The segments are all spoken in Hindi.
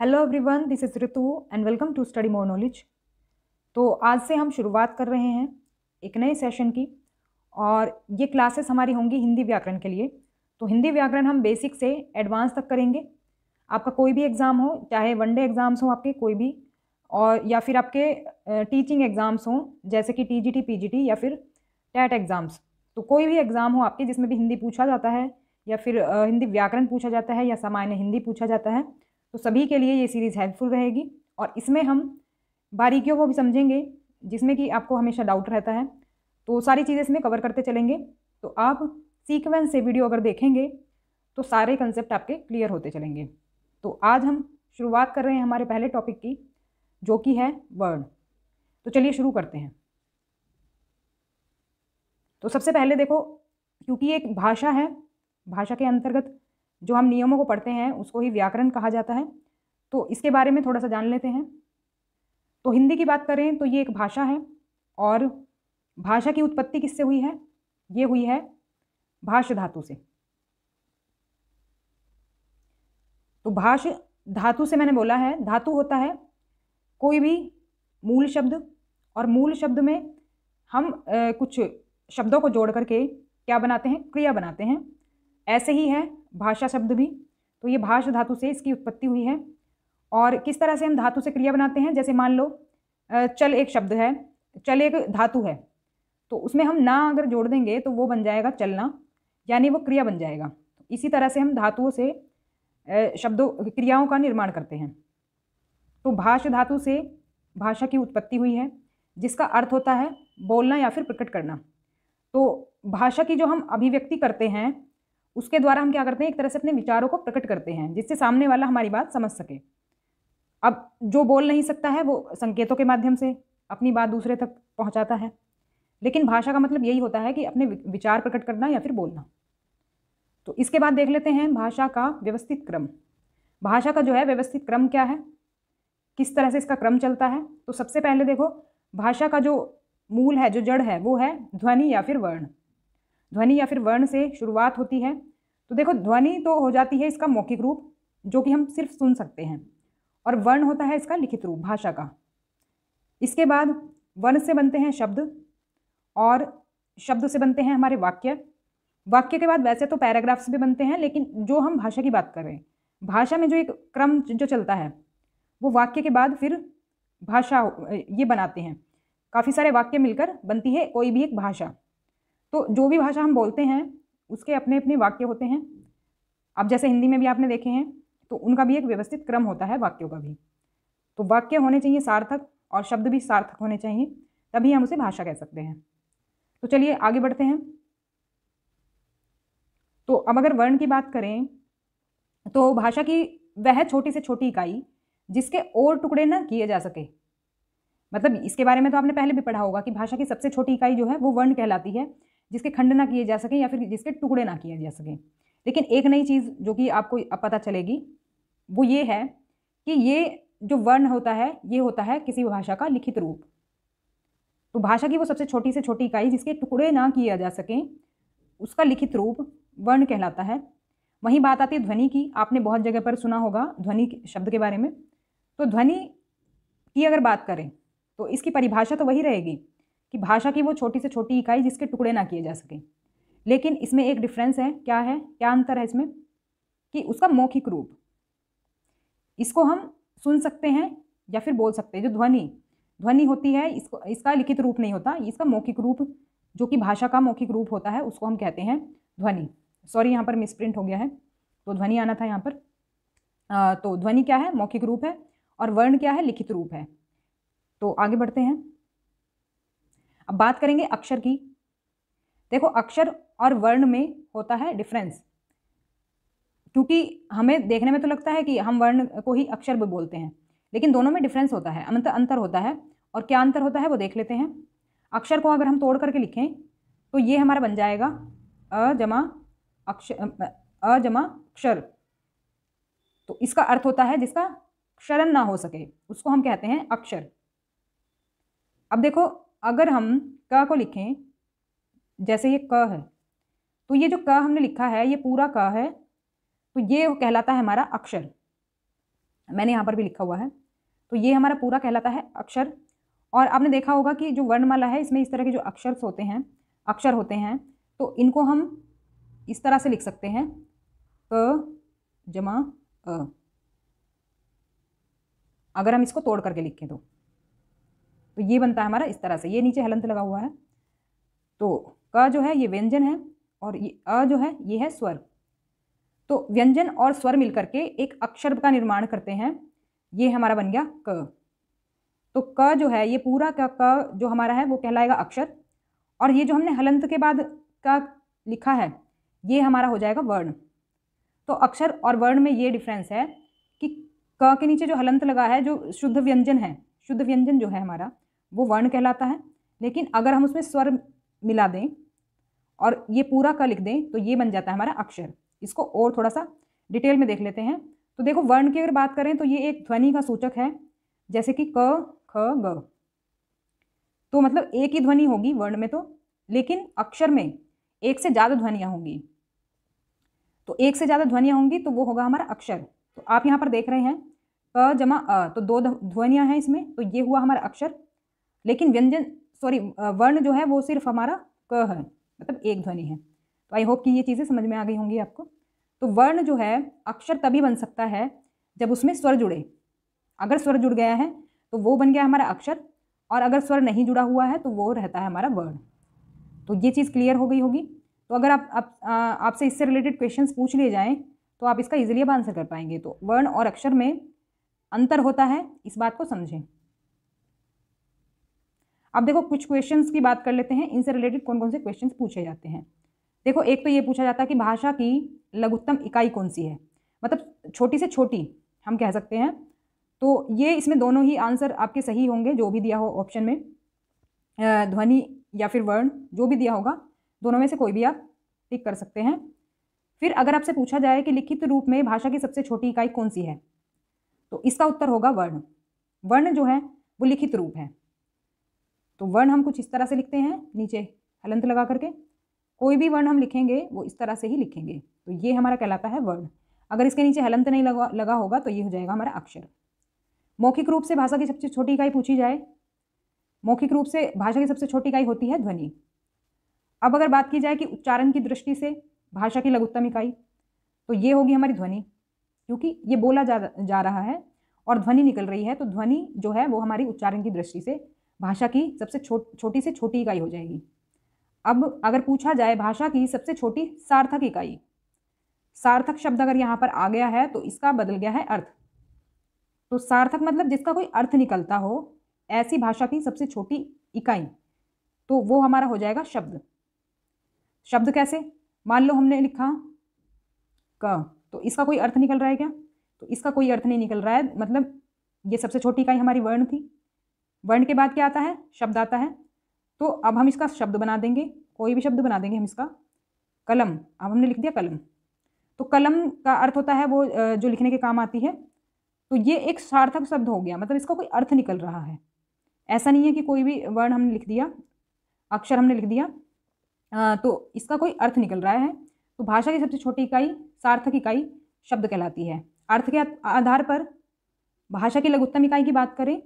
Hello everyone, this is Ritu and welcome to study more knowledge. तो आज से हम शुरुआत कर रहे हैं एक नए सेशन की। और ये क्लासेस हमारी होंगी हिंदी व्याकरण के लिए। तो हिंदी व्याकरण हम बेसिक से एडवांस तक करेंगे। आपका कोई भी एग्ज़ाम हो, चाहे वनडे एग्ज़ाम्स हों आपके कोई भी, और या फिर आपके टीचिंग एग्ज़ाम्स हों जैसे कि टीजीटी पीजीटी या फिर टेट एग्ज़ाम्स, तो कोई भी एग्ज़ाम हो आपके जिसमें भी हिंदी पूछा जाता है या फिर हिंदी व्याकरण पूछा जाता है या सामान्य हिंदी पूछा जाता है, तो सभी के लिए ये सीरीज़ हेल्पफुल रहेगी। और इसमें हम बारीकियों को भी समझेंगे जिसमें कि आपको हमेशा डाउट रहता है, तो सारी चीज़ें इसमें कवर करते चलेंगे। तो आप सीक्वेंस से वीडियो अगर देखेंगे तो सारे कंसेप्ट आपके क्लियर होते चलेंगे। तो आज हम शुरुआत कर रहे हैं हमारे पहले टॉपिक की, जो कि है वर्ड। तो चलिए शुरू करते हैं। तो सबसे पहले देखो, क्योंकि एक भाषा है, भाषा के अंतर्गत जो हम नियमों को पढ़ते हैं उसको ही व्याकरण कहा जाता है। तो इसके बारे में थोड़ा सा जान लेते हैं। तो हिंदी की बात करें तो ये एक भाषा है, और भाषा की उत्पत्ति किससे हुई है? ये हुई है भाष धातु से। तो भाष धातु से मैंने बोला है, धातु होता है कोई भी मूल शब्द, और मूल शब्द में हम कुछ शब्दों को जोड़ करके क्या बनाते हैं? क्रिया बनाते हैं। ऐसे ही है भाषा शब्द भी। तो ये भाष धातु से इसकी उत्पत्ति हुई है। और किस तरह से हम धातु से क्रिया बनाते हैं? जैसे मान लो चल एक शब्द है, चल एक धातु है, तो उसमें हम ना अगर जोड़ देंगे तो वो बन जाएगा चलना, यानी वो क्रिया बन जाएगा। इसी तरह से हम धातुओं से शब्दों क्रियाओं का निर्माण करते हैं। तो भाष धातु से भाषा की उत्पत्ति हुई है, जिसका अर्थ होता है बोलना या फिर प्रकट करना। तो भाषा की जो हम अभिव्यक्ति करते हैं उसके द्वारा हम क्या करते हैं? एक तरह से अपने विचारों को प्रकट करते हैं, जिससे सामने वाला हमारी बात समझ सके। अब जो बोल नहीं सकता है वो संकेतों के माध्यम से अपनी बात दूसरे तक पहुंचाता है, लेकिन भाषा का मतलब यही होता है कि अपने विचार प्रकट करना या फिर बोलना। तो इसके बाद देख लेते हैं भाषा का व्यवस्थित क्रम। भाषा का जो है व्यवस्थित क्रम क्या है, किस तरह से इसका क्रम चलता है? तो सबसे पहले देखो, भाषा का जो मूल है, जो जड़ है, वो है ध्वनि या फिर वर्ण। ध्वनि या फिर वर्ण से शुरुआत होती है। तो देखो, ध्वनि तो हो जाती है इसका मौखिक रूप, जो कि हम सिर्फ सुन सकते हैं, और वर्ण होता है इसका लिखित रूप भाषा का। इसके बाद वर्ण से बनते हैं शब्द, और शब्द से बनते हैं हमारे वाक्य। वाक्य के बाद वैसे तो पैराग्राफ्स भी बनते हैं, लेकिन जो हम भाषा की बात कर रहे हैं, भाषा में जो एक क्रम जो चलता है वो वाक्य के बाद फिर भाषा ये बनाते हैं। काफ़ी सारे वाक्य मिलकर बनती है कोई भी एक भाषा। तो जो भी भाषा हम बोलते हैं उसके अपने अपने वाक्य होते हैं। अब जैसे हिंदी में भी आपने देखे हैं, तो उनका भी एक व्यवस्थित क्रम होता है वाक्यों का भी। तो वाक्य होने चाहिए सार्थक, और शब्द भी सार्थक होने चाहिए, तभी हम उसे भाषा कह सकते हैं। तो चलिए आगे बढ़ते हैं। तो अब अगर वर्ण की बात करें तो भाषा की वह छोटी से छोटी इकाई जिसके और टुकड़े ना किए जा सके। मतलब इसके बारे में तो आपने पहले भी पढ़ा होगा कि भाषा की सबसे छोटी इकाई जो है वो वर्ण कहलाती है, जिसके खंड ना किए जा सके या फिर जिसके टुकड़े ना किए जा सके। लेकिन एक नई चीज़ जो कि आपको अब पता चलेगी वो ये है कि ये जो वर्ण होता है ये होता है किसी भाषा का लिखित रूप। तो भाषा की वो सबसे छोटी से छोटी इकाई जिसके टुकड़े ना किए जा सकें, उसका लिखित रूप वर्ण कहलाता है। वहीं बात आती है ध्वनि की। आपने बहुत जगह पर सुना होगा ध्वनि शब्द के बारे में। तो ध्वनि की अगर बात करें तो इसकी परिभाषा तो वही रहेगी कि भाषा की वो छोटी से छोटी इकाई जिसके टुकड़े ना किए जा सकें। लेकिन इसमें एक डिफरेंस है। क्या है, क्या अंतर है इसमें? कि उसका मौखिक रूप, इसको हम सुन सकते हैं या फिर बोल सकते हैं। जो ध्वनि ध्वनि होती है, इसको इसका लिखित रूप नहीं होता, इसका मौखिक रूप, जो कि भाषा का मौखिक रूप होता है, उसको हम कहते हैं ध्वनि। सॉरी, यहाँ पर मिसप्रिंट हो गया है, तो ध्वनि आना था यहाँ पर। तो ध्वनि क्या है? मौखिक रूप है। और वर्ण क्या है? लिखित रूप है। तो आगे बढ़ते हैं। अब बात करेंगे अक्षर की। देखो, अक्षर और वर्ण में होता है डिफरेंस, क्योंकि हमें देखने में तो लगता है कि हम वर्ण को ही अक्षर भी बोलते हैं, लेकिन दोनों में डिफरेंस होता है, अंतर होता है। और क्या अंतर होता है वो देख लेते हैं। अक्षर को अगर हम तोड़ करके लिखें तो ये हमारा बन जाएगा अ जमा अक्षर। तो इसका अर्थ होता है जिसका क्षरण ना हो सके, उसको हम कहते हैं अक्षर। अब देखो, अगर हम क को लिखें, जैसे ये क है, तो ये जो क हमने लिखा है ये पूरा क है, तो ये कहलाता है हमारा अक्षर। मैंने यहाँ पर भी लिखा हुआ है। तो ये हमारा पूरा कहलाता है अक्षर। और आपने देखा होगा कि जो वर्णमाला है इसमें इस तरह के जो अक्षर होते हैं तो इनको हम इस तरह से लिख सकते हैं, क जमा अ। अगर हम इसको तोड़ करके लिखें तो ये बनता है हमारा इस तरह से, ये नीचे हलंत लगा हुआ है। तो क जो है ये व्यंजन है और ये अ जो है ये है स्वर। तो व्यंजन और स्वर मिलकर के एक अक्षर का निर्माण करते हैं। ये हमारा बन गया क। तो क जो है ये पूरा का क जो हमारा है वो कहलाएगा अक्षर, और ये जो हमने हलंत के बाद का लिखा है ये हमारा हो जाएगा वर्ण। तो अक्षर और वर्ण में ये डिफरेंस है कि क के नीचे जो हलंत लगा है जो शुद्ध व्यंजन है, शुद्ध व्यंजन जो है हमारा वो वर्ण कहलाता है। लेकिन अगर हम उसमें स्वर मिला दें और ये पूरा क लिख दें तो ये बन जाता है हमारा अक्षर। इसको और थोड़ा सा डिटेल में देख लेते हैं। तो देखो वर्ण की अगर बात करें तो ये एक ध्वनि का सूचक है, जैसे कि क ख ग। तो मतलब एक ही ध्वनि होगी वर्ण में, तो लेकिन अक्षर में एक से ज़्यादा ध्वनियाँ होंगी। तो एक से ज़्यादा ध्वनियाँ होंगी तो वो होगा हमारा अक्षर। तो आप यहाँ पर देख रहे हैं क जमा अ, तो दो ध्वनियाँ हैं इसमें, तो ये हुआ हमारा अक्षर। लेकिन वर्ण जो है वो सिर्फ हमारा क है, मतलब एक ध्वनि है। तो आई होप कि ये चीज़ें समझ में आ गई होंगी आपको। तो वर्ण जो है अक्षर तभी बन सकता है जब उसमें स्वर जुड़े। अगर स्वर जुड़ गया है तो वो बन गया हमारा अक्षर, और अगर स्वर नहीं जुड़ा हुआ है तो वो रहता है हमारा वर्ण। तो ये चीज़ क्लियर हो गई होगी। तो अगर आपसे इससे रिलेटेड क्वेश्चंस पूछ लिए जाएं तो आप इसका इजीली अब आंसर कर पाएंगे। तो वर्ण और अक्षर में अंतर होता है, इस बात को समझें। अब देखो कुछ क्वेश्चंस की बात कर लेते हैं, इनसे रिलेटेड कौन कौन से क्वेश्चंस पूछे जाते हैं। देखो एक तो ये पूछा जाता है कि भाषा की लघुत्तम इकाई कौन सी है, मतलब छोटी से छोटी हम कह सकते हैं। तो ये इसमें दोनों ही आंसर आपके सही होंगे, जो भी दिया हो ऑप्शन में, ध्वनि या फिर वर्ण जो भी दिया होगा दोनों में से कोई भी आप टिक कर सकते हैं। फिर अगर आपसे पूछा जाए कि लिखित रूप में भाषा की सबसे छोटी इकाई कौन सी है, तो इसका उत्तर होगा वर्ण। वर्ण जो है वो लिखित रूप है। तो वर्ण हम कुछ इस तरह से लिखते हैं, नीचे हलंत लगा करके। कोई भी वर्ण हम लिखेंगे वो इस तरह से ही लिखेंगे, तो ये हमारा कहलाता है वर्ण। अगर इसके नीचे हलंत नहीं लगा होगा तो ये हो जाएगा हमारा अक्षर। मौखिक रूप से भाषा की सबसे छोटी इकाई पूछी जाए, मौखिक रूप से भाषा की सबसे छोटी इकाई होती है ध्वनि। अब अगर बात की जाए कि उच्चारण की दृष्टि से भाषा की लघुत्तम इकाई, तो ये होगी हमारी ध्वनि, क्योंकि ये बोला जा रहा है और ध्वनि निकल रही है। तो ध्वनि जो है वो हमारी उच्चारण की दृष्टि से भाषा की सबसे छोटी से छोटी इकाई हो जाएगी। अब अगर पूछा जाए भाषा की सबसे छोटी सार्थक इकाई, सार्थक शब्द अगर यहाँ पर आ गया है तो इसका बदल गया है अर्थ। तो सार्थक मतलब जिसका कोई अर्थ निकलता हो, ऐसी भाषा की सबसे छोटी इकाई, तो वो हमारा हो जाएगा शब्द। शब्द कैसे, मान लो हमने लिखा क, तो इसका कोई अर्थ निकल रहा है क्या? तो इसका कोई अर्थ नहीं निकल रहा है, मतलब ये सबसे छोटी इकाई हमारी वर्ण थी। वर्ण के बाद क्या आता है? शब्द आता है। तो अब हम इसका शब्द बना देंगे, कोई भी शब्द बना देंगे हम इसका। कलम, अब हमने लिख दिया कलम। तो कलम का अर्थ होता है वो जो लिखने के काम आती है। तो ये एक सार्थक शब्द हो गया, मतलब इसका कोई अर्थ निकल रहा है। ऐसा नहीं है कि कोई भी वर्ण हमने लिख दिया, अक्षर हमने लिख दिया तो इसका कोई अर्थ निकल रहा है। तो भाषा की सबसे छोटी इकाई, सार्थक इकाई शब्द कहलाती है। अर्थ के आधार पर भाषा की लघुत्तम इकाई की बात करें,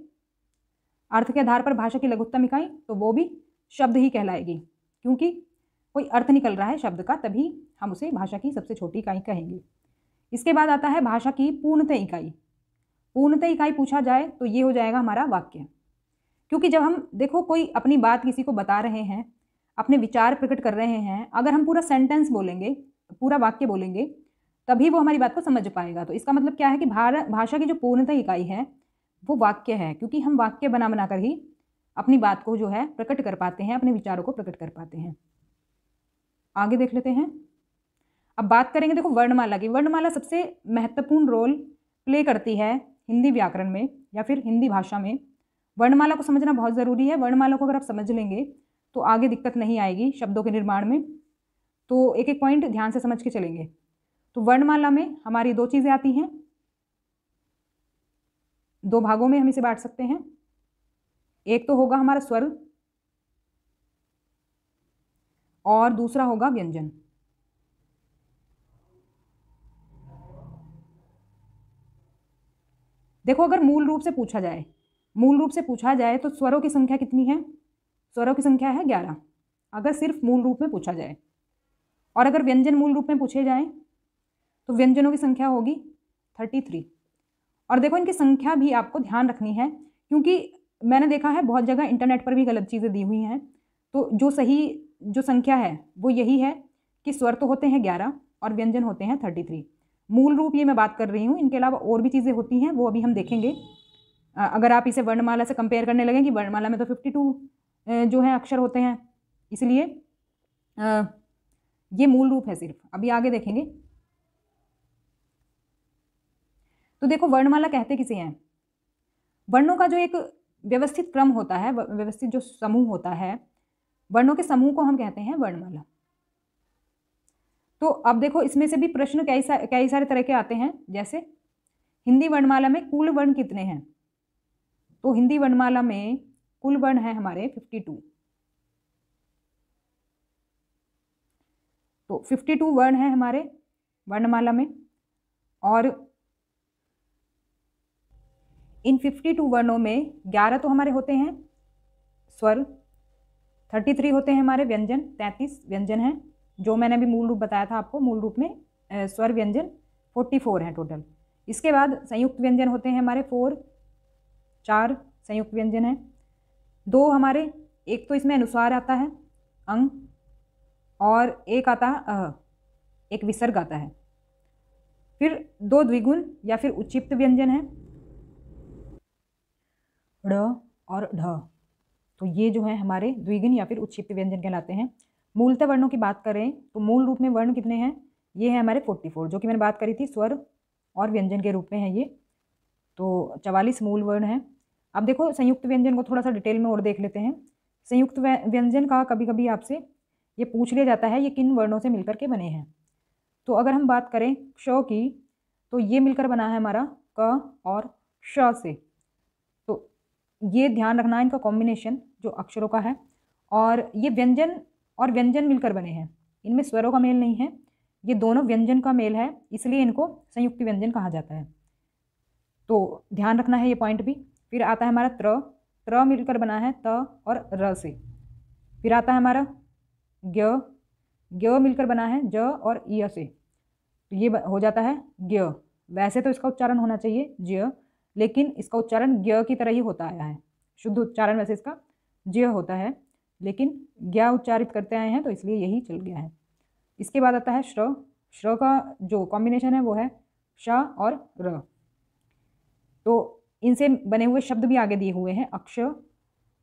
अर्थ के आधार पर भाषा की लघुत्तम इकाई, तो वो भी शब्द ही कहलाएगी, क्योंकि कोई अर्थ निकल रहा है शब्द का, तभी हम उसे भाषा की सबसे छोटी इकाई कहेंगे। इसके बाद आता है भाषा की पूर्णतः इकाई। पूर्णतः इकाई पूछा जाए तो ये हो जाएगा हमारा वाक्य, क्योंकि जब हम देखो कोई अपनी बात किसी को बता रहे हैं, अपने विचार प्रकट कर रहे हैं, अगर हम पूरा सेंटेंस बोलेंगे, पूरा वाक्य बोलेंगे, तभी वो हमारी बात को समझ पाएगा। तो इसका मतलब क्या है कि भाषा की जो पूर्णतः इकाई है वो वाक्य है, क्योंकि हम वाक्य बना बना कर ही अपनी बात को जो है प्रकट कर पाते हैं, अपने विचारों को प्रकट कर पाते हैं। आगे देख लेते हैं। अब बात करेंगे देखो वर्णमाला की। वर्णमाला सबसे महत्वपूर्ण रोल प्ले करती है हिंदी व्याकरण में या फिर हिंदी भाषा में। वर्णमाला को समझना बहुत ज़रूरी है। वर्णमाला को अगर आप समझ लेंगे तो आगे दिक्कत नहीं आएगी शब्दों के निर्माण में। तो एक एक पॉइंट ध्यान से समझ के चलेंगे। तो वर्णमाला में हमारी दो चीज़ें आती हैं, दो भागों में हम इसे बांट सकते हैं। एक तो होगा हमारा स्वर और दूसरा होगा व्यंजन। देखो अगर मूल रूप से पूछा जाए, मूल रूप से पूछा जाए तो स्वरों की संख्या कितनी है? स्वरों की संख्या है 11, अगर सिर्फ मूल रूप में पूछा जाए। और अगर व्यंजन मूल रूप में पूछे जाएं तो व्यंजनों की संख्या होगी 33। और देखो इनकी संख्या भी आपको ध्यान रखनी है, क्योंकि मैंने देखा है बहुत जगह इंटरनेट पर भी गलत चीज़ें दी हुई हैं। तो जो सही जो संख्या है वो यही है कि स्वर तो होते हैं 11 और व्यंजन होते हैं 33। मूल रूप ये मैं बात कर रही हूँ, इनके अलावा और भी चीज़ें होती हैं, वो अभी हम देखेंगे। अगर आप इसे वर्णमाला से कंपेयर करने लगें कि वर्णमाला में तो 52 जो है अक्षर होते हैं, इसलिए ये मूल रूप है सिर्फ। अभी आगे देखेंगे। तो देखो वर्णमाला कहते किसे हैं? वर्णों का जो एक व्यवस्थित क्रम होता है, व्यवस्थित जो समूह होता है, वर्णों के समूह को हम कहते हैं वर्णमाला। तो अब देखो इसमें से भी प्रश्न कई सारे तरह के आते हैं। जैसे हिंदी वर्णमाला में कुल वर्ण कितने हैं? तो हिंदी वर्णमाला में कुल वर्ण है हमारे 52। तो 52 वर्ण है हमारे वर्णमाला में, और इन 52 वर्णों में 11 तो हमारे होते हैं स्वर, 33 होते हैं हमारे व्यंजन, 33 व्यंजन हैं, जो मैंने अभी मूल रूप बताया था आपको। मूल रूप में स्वर व्यंजन 44 हैं टोटल। इसके बाद संयुक्त व्यंजन होते हैं हमारे 4 संयुक्त व्यंजन हैं। 2 हमारे, एक तो इसमें अनुस्वार आता है अंग, और एक आता है एक विसर्ग आता है। फिर 2 द्विगुण या फिर उच्चिप्त व्यंजन है, ड़ और ढ। तो ये जो है हमारे द्विगुण या फिर उच्चिप्त व्यंजन कहलाते हैं। मूलतः वर्णों की बात करें तो मूल रूप में वर्ण कितने हैं? ये है हमारे 44, जो कि मैंने बात करी थी स्वर और व्यंजन के रूप में है ये। तो 44 मूल वर्ण हैं। अब देखो संयुक्त व्यंजन को थोड़ा सा डिटेल में और देख लेते हैं। संयुक्त व्यंजन का कभी कभी आपसे ये पूछ लिया जाता है ये किन वर्णों से मिलकर के बने हैं। तो अगर हम बात करें क्ष की, तो ये मिलकर बना है हमारा क और श से। तो ये ध्यान रखना इनका कॉम्बिनेशन जो अक्षरों का है। और ये व्यंजन और व्यंजन मिलकर बने हैं, इनमें स्वरों का मेल नहीं है, ये दोनों व्यंजन का मेल है, इसलिए इनको संयुक्त व्यंजन कहा जाता है। तो ध्यान रखना है ये पॉइंट भी। फिर आता है हमारा त्र मिलकर बना है त और र से। फिर आता है हमारा ज्ञ मिलकर बना है ज और य से। तो ये हो जाता है ज्ञ। वैसे तो इसका उच्चारण होना चाहिए ज्य, लेकिन इसका उच्चारण ज्ञ की तरह ही होता आया है। शुद्ध उच्चारण वैसे इसका ज्य होता है, लेकिन ज्ञ उच्चारित करते आए हैं तो इसलिए यही चल गया है। इसके बाद आता है श्र। श्र का जो कॉम्बिनेशन है वो है श और र। तो इनसे बने हुए शब्द भी आगे दिए हुए हैं, अक्ष,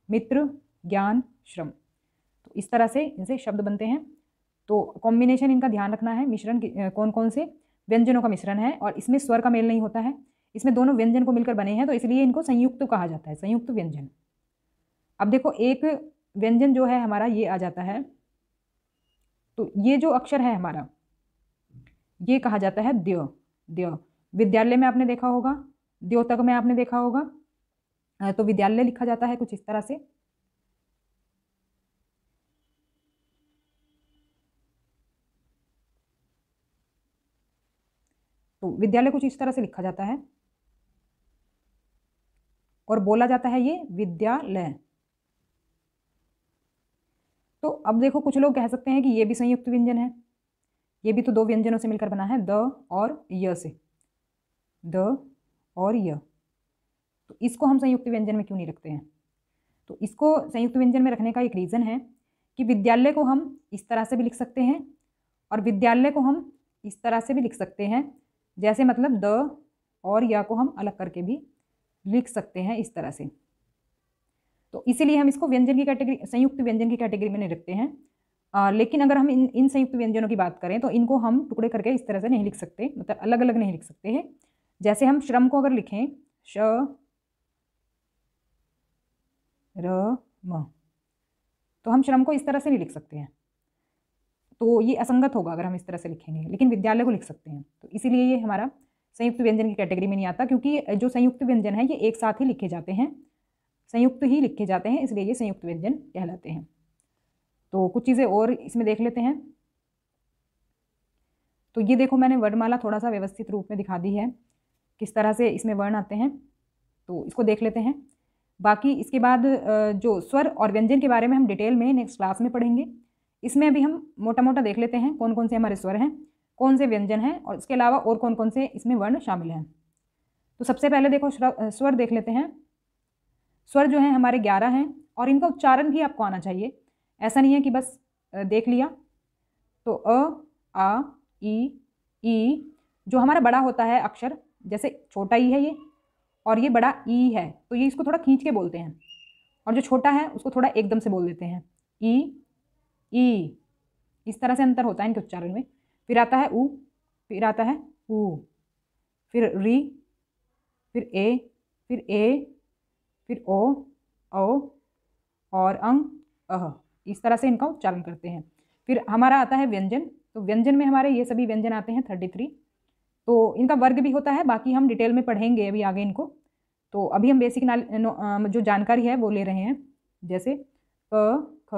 मित्र, ज्ञान, श्रम। तो इस तरह से इनसे शब्द बनते हैं। तो कॉम्बिनेशन इनका ध्यान रखना है। मिश्रण कौन कौन से व्यंजनों का मिश्रण है, और इसमें स्वर का मेल नहीं होता है, इसमें दोनों व्यंजन को मिलकर बने हैं, तो इसलिए इनको संयुक्त कहा जाता है, संयुक्त व्यंजन। अब देखो एक व्यंजन जो है हमारा ये आ जाता है, तो ये जो अक्षर है हमारा ये कहा जाता है द्य। द्य विद्यालय में आपने देखा होगा, द्योतक में आपने देखा होगा। तो विद्यालय लिखा जाता है कुछ इस तरह से। तो विद्यालय कुछ इस तरह से लिखा जाता है और बोला जाता है ये विद्यालय। तो अब देखो कुछ लोग कह सकते हैं कि ये भी संयुक्त व्यंजन है, ये भी तो 2 व्यंजनों से मिलकर बना है, द और य से, द और य। तो इसको हम संयुक्त व्यंजन में क्यों नहीं रखते हैं? तो इसको संयुक्त व्यंजन में रखने का एक रीज़न है कि विद्यालय को हम इस तरह से भी लिख सकते हैं और विद्यालय को हम इस तरह से भी लिख सकते हैं। जैसे मतलब द और या को हम अलग करके भी लिख सकते हैं इस तरह से। तो इसीलिए हम इसको व्यंजन की कैटेगरी, संयुक्त व्यंजन की कैटेगरी में नहीं रखते हैं। लेकिन अगर हम इन संयुक्त व्यंजनों की बात करें तो इनको हम टुकड़े करके इस तरह से नहीं लिख सकते, मतलब अलग अलग नहीं लिख सकते हैं। जैसे हम श्रम को अगर लिखें श र म, तो हम श्रम को इस तरह से नहीं लिख सकते हैं, तो ये असंगत होगा अगर हम इस तरह से लिखेंगे। लेकिन विद्यालय को लिख सकते हैं, तो इसीलिए ये हमारा संयुक्त व्यंजन की कैटेगरी में नहीं आता, क्योंकि जो संयुक्त व्यंजन है ये एक साथ ही लिखे जाते हैं, संयुक्त ही लिखे जाते हैं, इसलिए ये संयुक्त व्यंजन कहलाते हैं। तो कुछ चीज़ें और इसमें देख लेते हैं। तो ये देखो मैंने वर्णमाला थोड़ा सा व्यवस्थित रूप में दिखा दी है, किस तरह से इसमें वर्ण आते हैं। तो इसको देख लेते हैं। बाकी इसके बाद जो स्वर और व्यंजन के बारे में हम डिटेल में नेक्स्ट क्लास में पढ़ेंगे। इसमें अभी हम मोटा मोटा देख लेते हैं कौन कौन से हमारे स्वर हैं, कौन से व्यंजन हैं, और इसके अलावा और कौन कौन से इसमें वर्ण शामिल हैं। तो सबसे पहले देखो स्वर देख लेते हैं। स्वर जो हैं हमारे 11 हैं और इनका उच्चारण भी आपको आना चाहिए। ऐसा नहीं है कि बस देख लिया। तो अ, आ, ई, जो हमारा बड़ा होता है अक्षर, जैसे छोटा ई है ये और ये बड़ा ई है, तो ये इसको थोड़ा खींच के बोलते हैं, और जो छोटा है उसको थोड़ा एकदम से बोल देते हैं, ई। इस तरह से अंतर होता है इनके उच्चारण में। फिर आता है उ, फिर आता है ऊ, फिर री, फिर ए, फिर ओ, और अंग, अह। इस तरह से इनका उच्चारण करते हैं। फिर हमारा आता है व्यंजन। तो व्यंजन में हमारे ये सभी व्यंजन आते हैं 33। तो इनका वर्ग भी होता है, बाकी हम डिटेल में पढ़ेंगे अभी आगे इनको। तो अभी हम बेसिक जो जानकारी है वो ले रहे हैं, जैसे क, ख,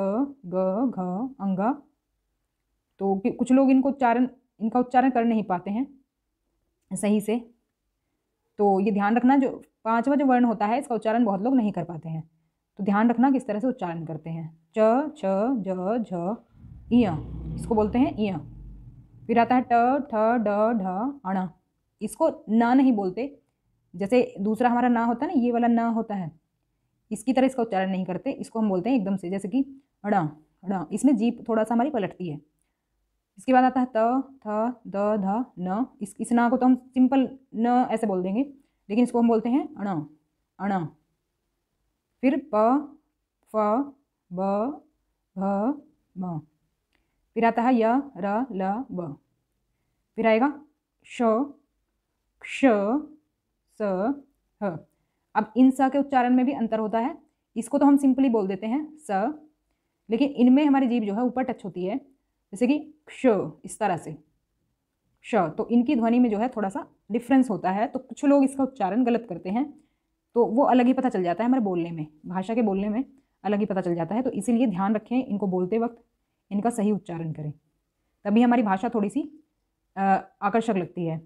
ग, घ, अंगा। तो कुछ लोग इनका उच्चारण कर नहीं पाते हैं सही से, तो ये ध्यान रखना। जो 5वां जो वर्ण होता है इसका उच्चारण बहुत लोग नहीं कर पाते हैं, तो ध्यान रखना किस तरह से उच्चारण करते हैं। च, छ, ज, झ, इया, इसको बोलते हैं इया। फिर आता है ट, ठ, ड, ढ, अण। इसको ना नहीं बोलते, जैसे दूसरा हमारा ना होता है ना, ये वाला ना होता है, इसकी तरह इसका उच्चारण नहीं करते। इसको हम बोलते हैं एकदम से, जैसे कि अड़ा, अड़ा। इसमें जीभ थोड़ा सा हमारी पलटती है। इसके बाद आता है त, थ, द, ध, न। इस ना को तो हम सिंपल न ऐसे बोल देंगे, लेकिन इसको हम बोलते हैं अण, अण। फिर प, फ, ब, भ, म। फिर आता है य, र, ल, व। फिर आएगा श, क्ष, स, ह। अब इन स के उच्चारण में भी अंतर होता है। इसको तो हम सिंपली बोल देते हैं स, लेकिन इनमें हमारी जीभ जो है ऊपर टच होती है, जैसे कि क्ष, इस तरह से श। तो इनकी ध्वनि में जो है थोड़ा सा डिफरेंस होता है, तो कुछ लोग इसका उच्चारण गलत करते हैं, तो वो अलग ही पता चल जाता है हमारे बोलने में, भाषा के बोलने में अलग ही पता चल जाता है। तो इसीलिए ध्यान रखें, इनको बोलते वक्त इनका सही उच्चारण करें, तभी हमारी भाषा थोड़ी सी आकर्षक लगती है।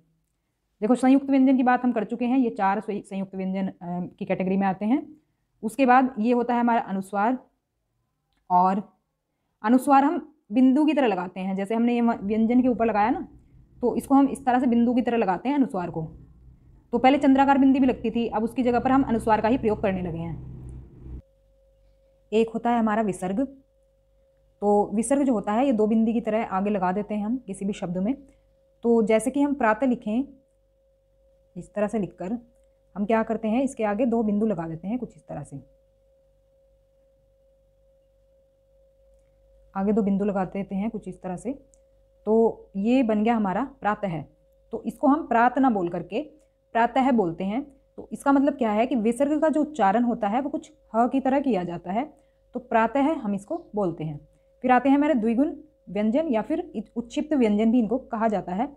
देखो संयुक्त व्यंजन की बात हम कर चुके हैं, ये 4 संयुक्त व्यंजन की कैटेगरी में आते हैं। उसके बाद ये होता है हमारा अनुस्वार, और अनुस्वार हम बिंदु की तरह लगाते हैं। जैसे हमने ये व्यंजन के ऊपर लगाया ना, तो इसको हम इस तरह से बिंदु की तरह लगाते हैं अनुस्वार को। तो पहले चंद्राकार बिंदी भी लगती थी, अब उसकी जगह पर हम अनुस्वार का ही प्रयोग करने लगे हैं। एक होता है हमारा विसर्ग। तो विसर्ग जो होता है ये 2 बिंदी की तरह आगे लगा देते हैं हम किसी भी शब्द में। तो जैसे कि हम प्रातः लिखें, इस तरह से लिखकर हम क्या करते हैं, इसके आगे 2 बिंदु लगा देते हैं, कुछ इस तरह से आगे 2 बिंदु लगा देते हैं कुछ इस तरह से। तो ये बन गया हमारा प्रातः। तो इसको हम प्रात ना बोल करके प्रातः बोलते हैं। तो इसका मतलब क्या है कि विसर्ग का जो उच्चारण होता है वो कुछ ह की तरह किया जाता है, तो प्रातः हम इसको बोलते हैं। फिर आते हैं हमारे द्विगुण व्यंजन, या फिर उच्छिप्त व्यंजन भी इनको कहा जाता है।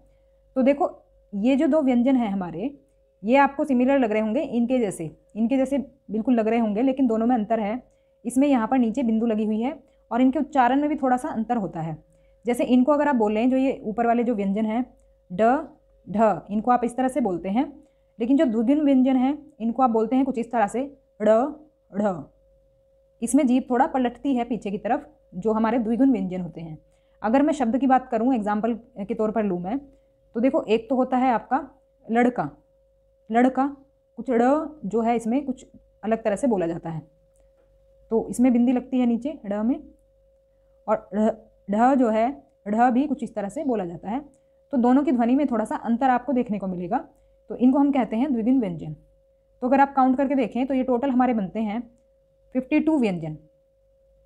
तो देखो ये जो 2 व्यंजन हैं हमारे, ये आपको सिमिलर लग रहे होंगे, इनके जैसे बिल्कुल लग रहे होंगे, लेकिन दोनों में अंतर है। इसमें यहाँ पर नीचे बिंदु लगी हुई है, और इनके उच्चारण में भी थोड़ा सा अंतर होता है। जैसे इनको अगर आप बोलें, जो ये ऊपर वाले जो व्यंजन हैं ड, ढ, इनको आप इस तरह से बोलते हैं, लेकिन जो द्विगुण व्यंजन हैं इनको आप बोलते हैं कुछ इस तरह से ड़, ढ़। इसमें जीभ थोड़ा पलटती है पीछे की तरफ, जो हमारे द्विगुण व्यंजन होते हैं। अगर मैं शब्द की बात करूं, एग्जाम्पल के तौर पर लूँ मैं, तो देखो एक तो होता है आपका लड़का, लड़का, कुछ ड़ जो है इसमें कुछ अलग तरह से बोला जाता है, तो इसमें बिंदी लगती है नीचे ड़ में, और ढ जो है ढ भी कुछ इस तरह से बोला जाता है। तो दोनों की ध्वनि में थोड़ा सा अंतर आपको देखने को मिलेगा, तो इनको हम कहते हैं द्विगुण व्यंजन। तो अगर आप काउंट करके देखें तो ये टोटल हमारे बनते हैं 52 व्यंजन।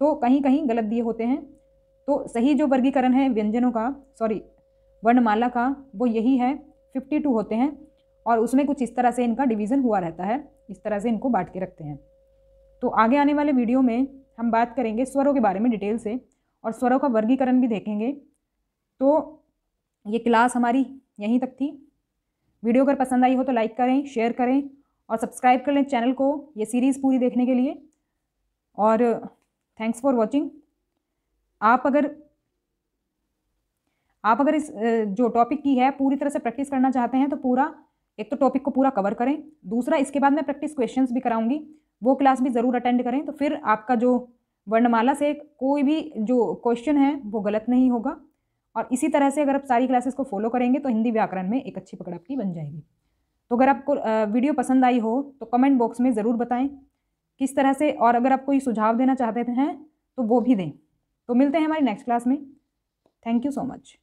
तो कहीं कहीं गलत दिए होते हैं, तो सही जो वर्गीकरण है व्यंजनों का, वर्णमाला का, वो यही है, 52 होते हैं, और उसमें कुछ इस तरह से इनका डिवीज़न हुआ रहता है, इस तरह से इनको बांट के रखते हैं। तो आगे आने वाले वीडियो में हम बात करेंगे स्वरों के बारे में डिटेल से, और स्वरों का वर्गीकरण भी देखेंगे। तो ये क्लास हमारी यहीं तक थी। वीडियो अगर पसंद आई हो तो लाइक करें, शेयर करें, और सब्सक्राइब कर लें चैनल को ये सीरीज़ पूरी देखने के लिए। और थैंक्स फॉर वॉचिंग। आप अगर इस जो टॉपिक की है पूरी तरह से प्रैक्टिस करना चाहते हैं, तो पूरा एक तो टॉपिक को पूरा कवर करें, दूसरा इसके बाद मैं प्रैक्टिस क्वेश्चंस भी कराऊंगी, वो क्लास भी ज़रूर अटेंड करें। तो फिर आपका जो वर्णमाला से कोई भी जो क्वेश्चन है वो गलत नहीं होगा। और इसी तरह से अगर आप सारी क्लासेस को फॉलो करेंगे तो हिंदी व्याकरण में एक अच्छी पकड़ आपकी बन जाएगी। तो अगर आपको वीडियो पसंद आई हो तो कमेंट बॉक्स में ज़रूर बताएं किस तरह से, और अगर आप कोई सुझाव देना चाहते हैं तो वो भी दें। तो मिलते हैं हमारी नेक्स्ट क्लास में। Thank you so much.